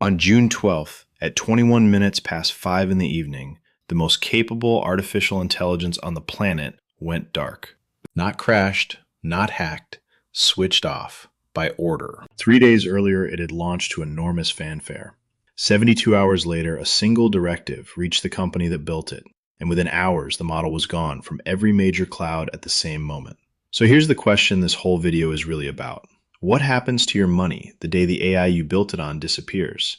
On June 12th, at 21 minutes past 5 in the evening, the most capable artificial intelligence on the planet went dark. Not crashed, not hacked, switched off by order. 3 days earlier, it had launched to enormous fanfare. 72 hours later, a single directive reached the company that built it, and within hours, the model was gone from every major cloud at the same moment. So here's the question this whole video is really about. What happens to your money the day the AI you built it on disappears?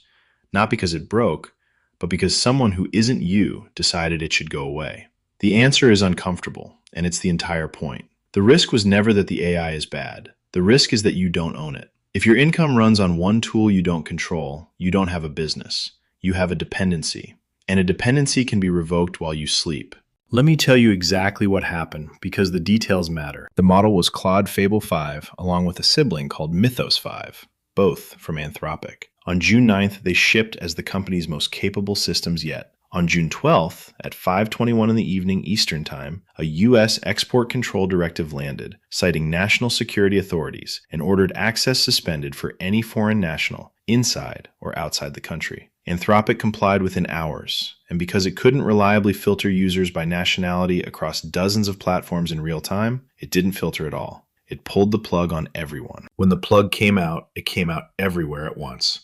Not because it broke, but because someone who isn't you decided it should go away. The answer is uncomfortable, and it's the entire point. The risk was never that the AI is bad. The risk is that you don't own it. If your income runs on one tool you don't control, you don't have a business. You have a dependency. And a dependency can be revoked while you sleep. Let me tell you exactly what happened, because the details matter. The model was Claude Fable 5, along with a sibling called Mythos 5, both from Anthropic. On June 9th, they shipped as the company's most capable systems yet. On June 12th, at 5:21 in the evening Eastern Time, a U.S. export control directive landed, citing national security authorities, and ordered access suspended for any foreign national, inside or outside the country. Anthropic complied within hours, and because it couldn't reliably filter users by nationality across dozens of platforms in real time, it didn't filter at all. It pulled the plug on everyone. When the plug came out, it came out everywhere at once.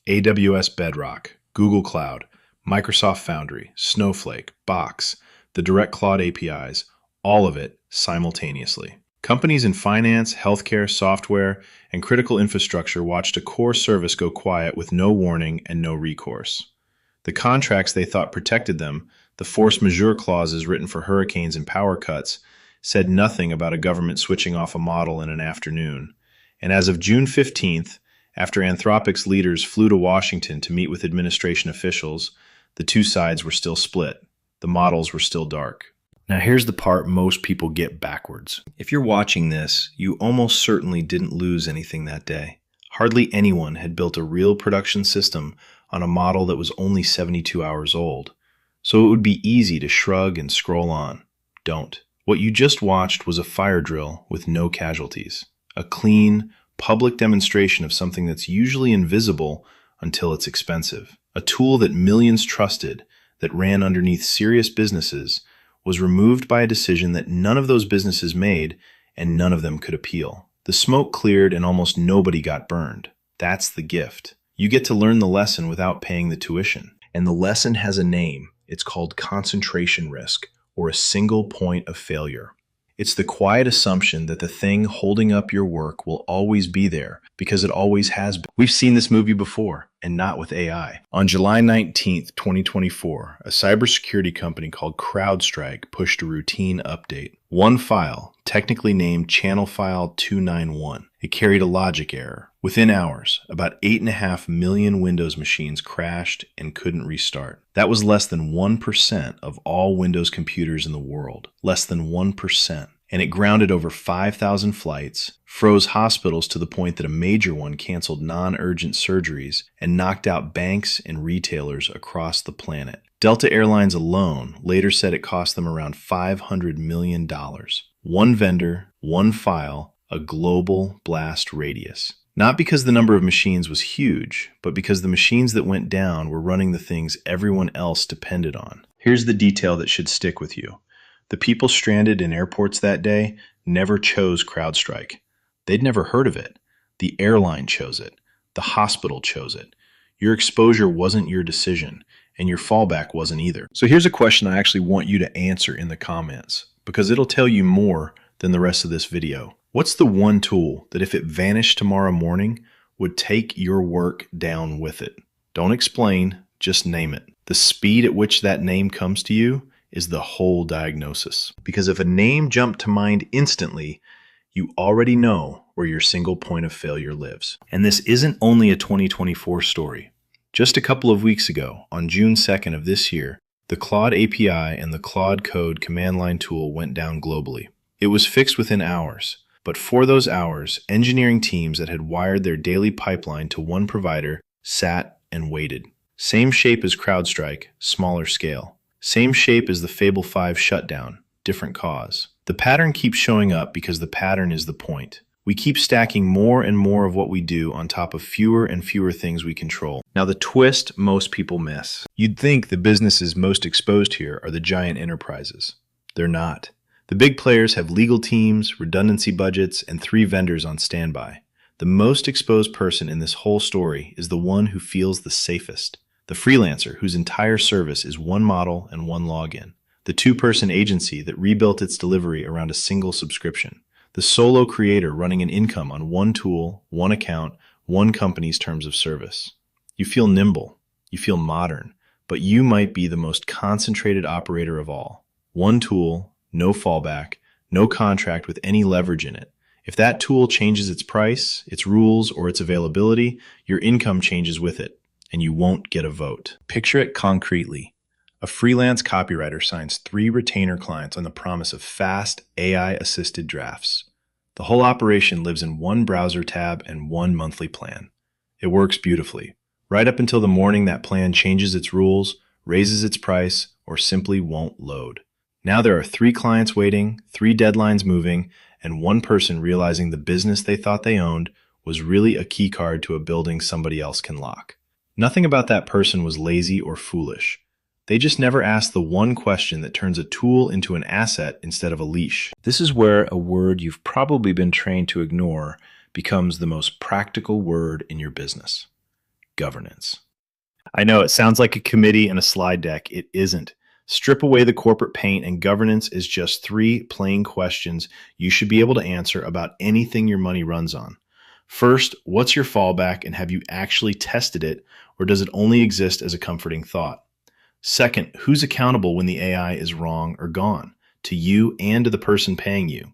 AWS Bedrock, Google Cloud, Microsoft Foundry, Snowflake, Box, the direct Claude APIs, all of it simultaneously. Companies in finance, healthcare, software, and critical infrastructure watched a core service go quiet with no warning and no recourse. The contracts they thought protected them, the force majeure clauses written for hurricanes and power cuts, said nothing about a government switching off a model in an afternoon. And as of June 15th, after Anthropic's leaders flew to Washington to meet with administration officials, the two sides were still split. The models were still dark. Now here's the part most people get backwards. If you're watching this, you almost certainly didn't lose anything that day. Hardly anyone had built a real production system on a model that was only 72 hours old. So it would be easy to shrug and scroll on. Don't. What you just watched was a fire drill with no casualties. A clean, public demonstration of something that's usually invisible until it's expensive. A tool that millions trusted, that ran underneath serious businesses, was removed by a decision that none of those businesses made and none of them could appeal. The smoke cleared and almost nobody got burned. That's the gift. You get to learn the lesson without paying the tuition. And the lesson has a name. It's called concentration risk, or a single point of failure. It's the quiet assumption that the thing holding up your work will always be there because it always has been. We've seen this movie before, and not with AI. On July 19th, 2024, a cybersecurity company called CrowdStrike pushed a routine update. One file, technically named Channel File 291, it carried a logic error. Within hours, about 8.5 million Windows machines crashed and couldn't restart. That was less than 1% of all Windows computers in the world. Less than 1%. And it grounded over 5,000 flights, froze hospitals to the point that a major one canceled non-urgent surgeries, and knocked out banks and retailers across the planet. Delta Airlines alone later said it cost them around $500 million. One vendor, one file, a global blast radius. Not because the number of machines was huge, but because the machines that went down were running the things everyone else depended on. Here's the detail that should stick with you. The people stranded in airports that day never chose CrowdStrike. They'd never heard of it. The airline chose it. The hospital chose it. Your exposure wasn't your decision, and your fallback wasn't either. So here's a question I actually want you to answer in the comments, because it'll tell you more than the rest of this video. What's the one tool that if it vanished tomorrow morning would take your work down with it? Don't explain, just name it. The speed at which that name comes to you is the whole diagnosis. Because if a name jumped to mind instantly, you already know where your single point of failure lives. And this isn't only a 2024 story. Just a couple of weeks ago, on June 2nd of this year, the Claude API and the Claude Code command line tool went down globally. It was fixed within hours. But for those hours, engineering teams that had wired their daily pipeline to one provider sat and waited. Same shape as CrowdStrike, smaller scale. Same shape as the Fable 5 shutdown, different cause. The pattern keeps showing up because the pattern is the point. We keep stacking more and more of what we do on top of fewer and fewer things we control. Now, the twist most people miss. You'd think the businesses most exposed here are the giant enterprises. They're not. The big players have legal teams, redundancy budgets, and 3 vendors on standby. The most exposed person in this whole story is the one who feels the safest. The freelancer whose entire service is one model and one login. The 2-person agency that rebuilt its delivery around a single subscription. The solo creator running an income on one tool, one account, one company's terms of service. You feel nimble, you feel modern, but you might be the most concentrated operator of all. One tool, no fallback, no contract with any leverage in it. If that tool changes its price, its rules, or its availability, your income changes with it, and you won't get a vote. Picture it concretely. A freelance copywriter signs 3 retainer clients on the promise of fast, AI-assisted drafts. The whole operation lives in one browser tab and one monthly plan. It works beautifully, right up until the morning that plan changes its rules, raises its price, or simply won't load. Now there are 3 clients waiting, 3 deadlines moving, and 1 person realizing the business they thought they owned was really a key card to a building somebody else can lock. Nothing about that person was lazy or foolish. They just never asked the one question that turns a tool into an asset instead of a leash. This is where a word you've probably been trained to ignore becomes the most practical word in your business: governance. I know it sounds like a committee and a slide deck. It isn't. Strip away the corporate paint and governance is just 3 plain questions you should be able to answer about anything your money runs on. First, what's your fallback, and have you actually tested it, or does it only exist as a comforting thought? Second, who's accountable when the AI is wrong or gone? To you and to the person paying you.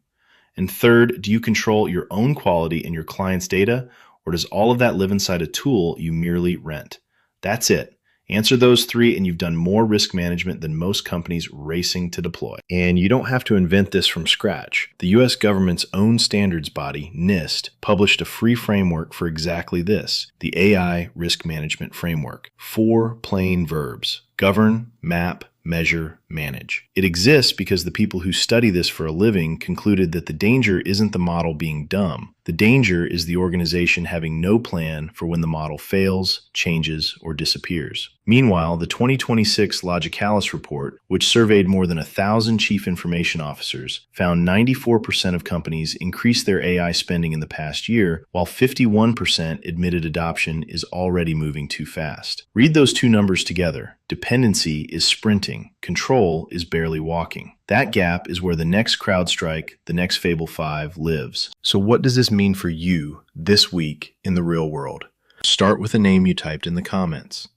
And third, do you control your own quality and your client's data, or does all of that live inside a tool you merely rent? That's it. Answer those 3 and you've done more risk management than most companies racing to deploy. And you don't have to invent this from scratch. The US government's own standards body, NIST, published a free framework for exactly this, the AI Risk Management Framework. 4 plain verbs: govern, map, measure, manage. It exists because the people who study this for a living concluded that the danger isn't the model being dumb. The danger is the organization having no plan for when the model fails, changes, or disappears. Meanwhile, the 2026 Logicalis report, which surveyed more than 1,000 chief information officers, found 94% of companies increased their AI spending in the past year, while 51% admitted adoption is already moving too fast. Read those 2 numbers together. Dependency is sprinting. Control is barely walking. That gap is where the next CrowdStrike, the next Fable 5 lives. So what does this mean for you this week in the real world? Start with a name you typed in the comments.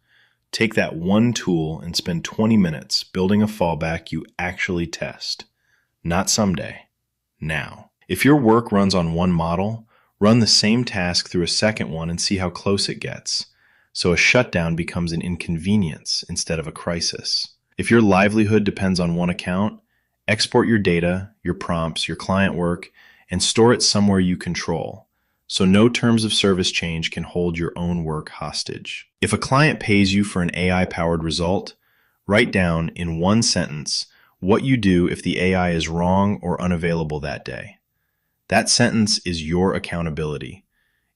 Take that one tool and spend 20 minutes building a fallback you actually test. Not someday. Now. If your work runs on one model, run the same task through a second one and see how close it gets. So a shutdown becomes an inconvenience instead of a crisis. If your livelihood depends on one account, export your data, your prompts, your client work, and store it somewhere you control, so no terms of service change can hold your own work hostage. If a client pays you for an AI-powered result, write down in one sentence what you do if the AI is wrong or unavailable that day. That sentence is your accountability.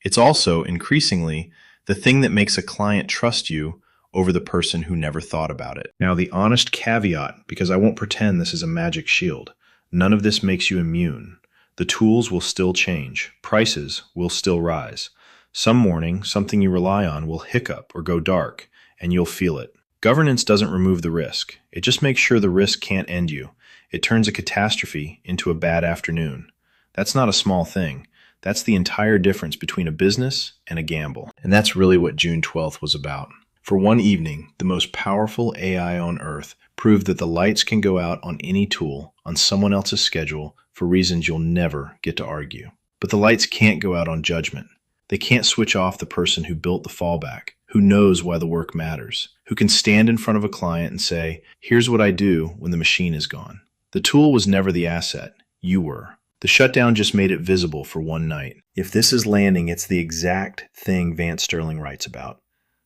It's also, increasingly, the thing that makes a client trust you over the person who never thought about it. Now, the honest caveat, because I won't pretend this is a magic shield, none of this makes you immune. The tools will still change. Prices will still rise. Some morning, something you rely on will hiccup or go dark, and you'll feel it. Governance doesn't remove the risk. It just makes sure the risk can't end you. It turns a catastrophe into a bad afternoon. That's not a small thing. That's the entire difference between a business and a gamble. And that's really what June 12th was about. For one evening, the most powerful AI on Earth proved that the lights can go out on any tool, on someone else's schedule, for reasons you'll never get to argue. But the lights can't go out on judgment. They can't switch off the person who built the fallback, who knows why the work matters, who can stand in front of a client and say, "Here's what I do when the machine is gone." The tool was never the asset. You were. The shutdown just made it visible for one night. If this is landing, it's the exact thing Vance Sterling writes about.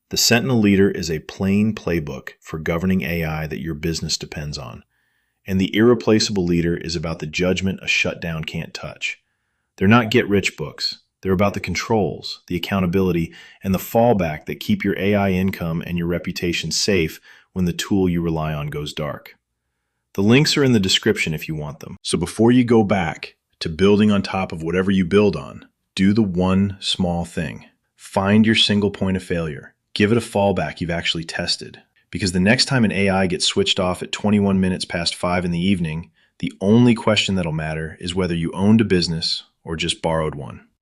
The Sentinel Leader is a plain playbook for governing AI that your business depends on. And the Irreplaceable Leader is about the judgment a shutdown can't touch. They're not get-rich books. They're about the controls, the accountability, and the fallback that keep your AI income and your reputation safe when the tool you rely on goes dark. The links are in the description if you want them. So before you go back to building on top of whatever you build on, do the one small thing. Find your single point of failure. Give it a fallback you've actually tested. Because the next time an AI gets switched off at 21 minutes past 5 in the evening, the only question that'll matter is whether you owned a business or just borrowed one.